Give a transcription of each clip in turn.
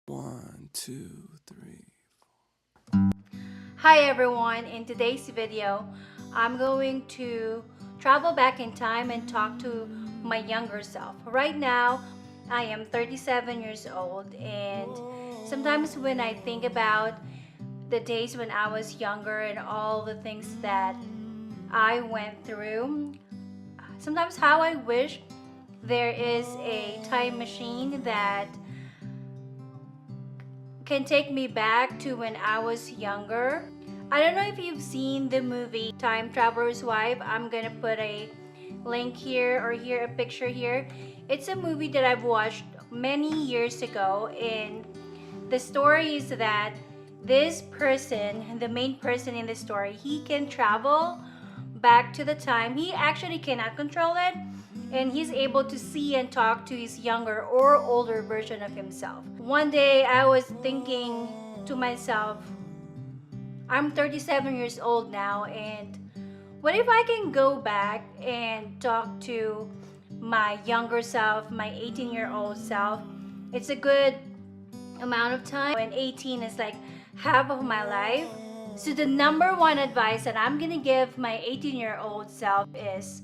1, 2, 3. Hi everyone, in today's video, I'm going to travel back in time and talk to my younger self. Right now, I am 37 years old, and sometimes when I think about the days when I was younger and all the things that I went through, sometimes how I wish there is a time machine that can take me back to when I was younger. I don't know if you've seen the movie Time Traveler's Wife. I'm gonna put a link here or here a picture here. It's a movie that I've watched many years ago, and the story is that this person, the main person in the story, he can travel back to the time. He actually cannot control it, and he's able to see and talk to his younger or older version of himself. One day I was thinking to myself, I'm 37 years old now, and what if I can go back and talk to my younger self, my 18-year-old self? It's a good amount of time, and 18 is like half of my life. So the number one advice that I'm gonna give my 18-year-old self is,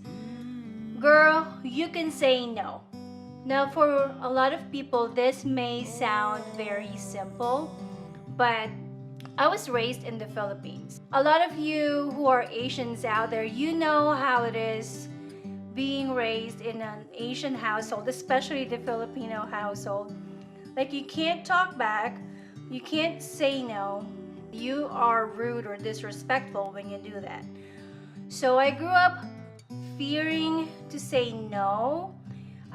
girl, you can say no. Now, for a lot of people, this may sound very simple, but I was raised in the Philippines. A lot of you who are Asians out there, you know how it is being raised in an Asian household, especially the Filipino household. Like, you can't talk back, you can't say no, you are rude or disrespectful when you do that. So I grew up fearing to say no.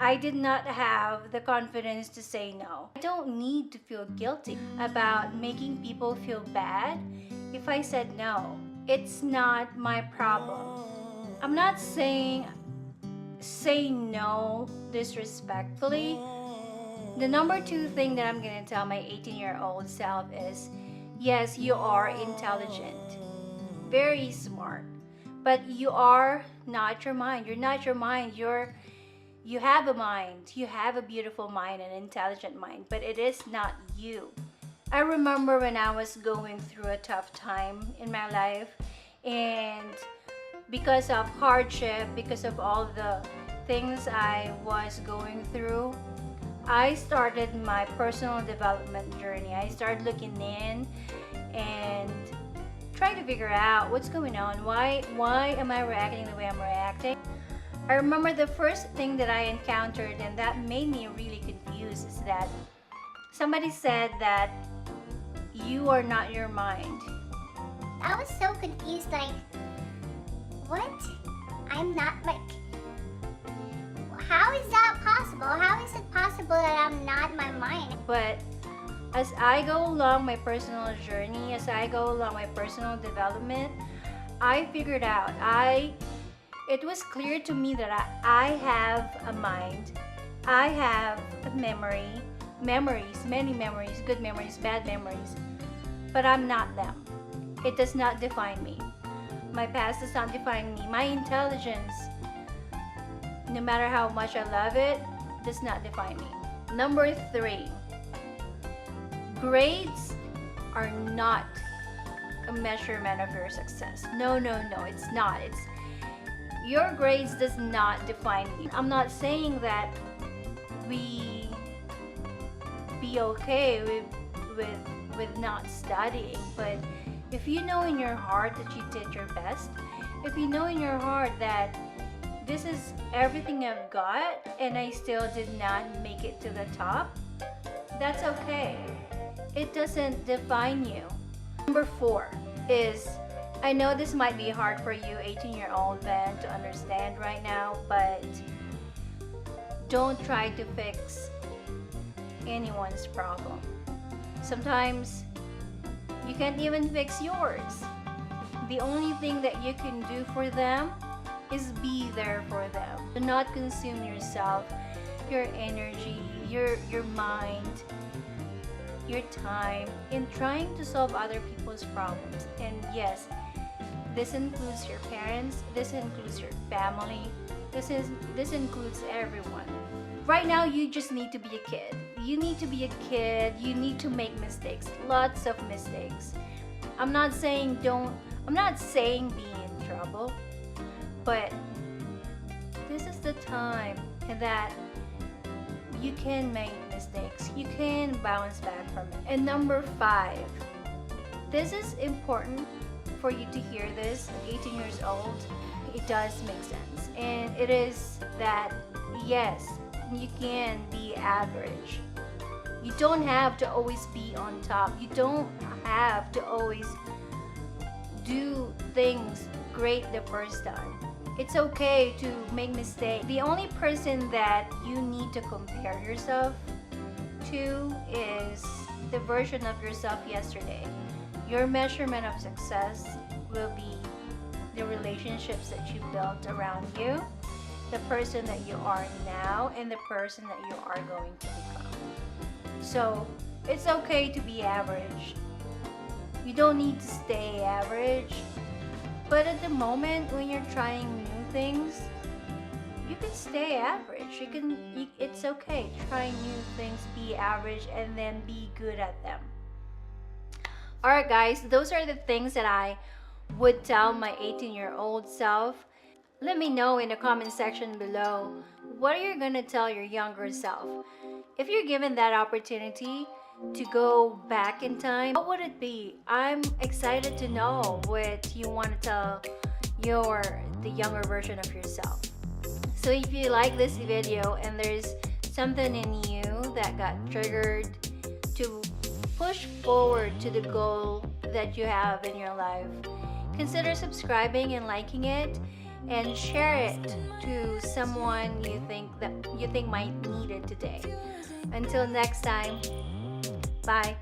I did not have the confidence to say no. I don't need to feel guilty about making people feel bad if I said no. It's not my problem. I'm not saying say no disrespectfully. The number two thing that I'm going to tell my 18-year-old self is, yes, you are intelligent, very smart, but you are not your mind. You're not your mind. You have a mind. You have a beautiful mind, an intelligent mind, but it is not you. I remember when I was going through a tough time in my life, and because of hardship, because of all the things I was going through, I started my personal development journey. I started looking in and trying to figure out what's going on. Why am I reacting the way I'm reacting? I remember the first thing that I encountered, and that made me really confused, is that somebody said that you are not your mind. I was so confused, like, what? I'm not, like, how is that possible? How is it possible that I'm not my mind? But as I go along my personal journey, as I go along my personal development, I figured out, it was clear to me that I have a mind, I have a memories, many memories, good memories, bad memories, but I'm not them. It does not define me. My past does not define me. My intelligence, no matter how much I love it, does not define me. Number three, grades are not a measurement of your success. No, it's not. Your grades does not define you. I'm not saying that we be okay with not studying, but if you know in your heart that you did your best, if you know in your heart that this is everything I've got and I still did not make it to the top, that's okay. It doesn't define you. Number four is, I know this might be hard for you 18-year-old Ben to understand right now, but don't try to fix anyone's problem. Sometimes you can't even fix yours. The only thing that you can do for them is be there for them. Do not consume yourself, your energy, your mind, your time in trying to solve other people's problems. And yes, this includes your parents, this includes your family, this includes everyone. Right now, you just need to be a kid. You need to be a kid. You need to make mistakes. Lots of mistakes. I'm not saying be in trouble, but this is the time that you can make mistakes. You can bounce back from it. And number 5, this is important for you to hear this at 18 years old. It does make sense. And it is that, yes, you can be average. You don't have to always be on top. You don't have to always do things great the first time. It's okay to make mistakes. The only person that you need to compare yourself to is the version of yourself yesterday. Your measurement of success will be the relationships that you built around you, the person that you are now, and the person that you are going to become. So it's okay to be average. You don't need to stay average. But at the moment when you're trying new things, you can stay average. It's okay. Try new things, be average, and then be good at them. Alright guys, those are the things that I would tell my 18-year-old self. Let me know in the comment section below, what are you gonna tell your younger self? If you're given that opportunity to go back in time, what would it be? I'm excited to know what you want to tell the younger version of yourself. So if you like this video and there's something in you that got triggered to push forward to the goal that you have in your life, consider subscribing and liking it, and share it to someone you think might need it today. Until next time, bye.